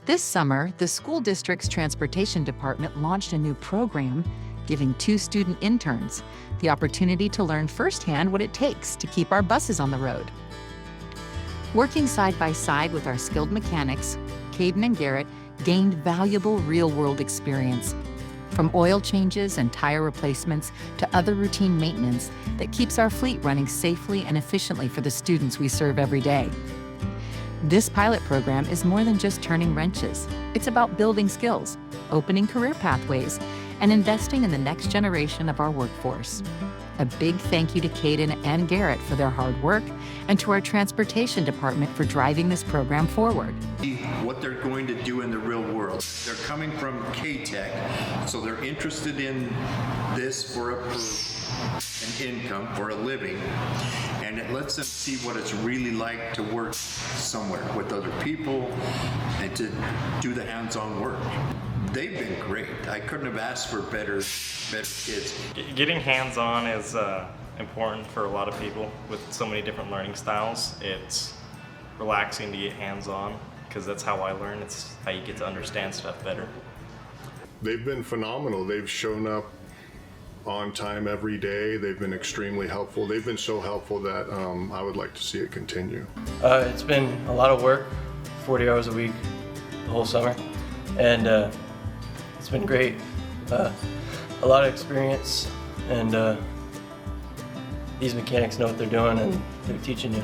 This summer, the school district's transportation department launched a new program giving 2 student interns the opportunity to learn firsthand what it takes to keep our buses on the road. Working side by side with our skilled mechanics, Caden and Garrett gained valuable real-world experience, from oil changes and tire replacements to other routine maintenance that keeps our fleet running safely and efficiently for the students we serve every day. This pilot program is more than just turning wrenches. It's about building skills, opening career pathways, and investing in the next generation of our workforce. A big thank you to Caden and Garrett for their hard work, and to our transportation department for driving this program forward. What they're going to do in the real world. They're coming from KTEC, so they're interested in this for an income, for a living, and it lets them see what it's really like to work somewhere with other people and to do the hands-on work. They've been great. I couldn't have asked for better kids. Getting hands-on is important for a lot of people with so many different learning styles. It's relaxing to get hands-on because that's how I learn. It's how you get to understand stuff better. They've been phenomenal. They've shown up on time every day. They've been extremely helpful. They've been so helpful that I would like to see it continue. It's been a lot of work, 40 hours a week, the whole summer, and it's been great. A lot of experience, and these mechanics know what they're doing, and they're teaching you.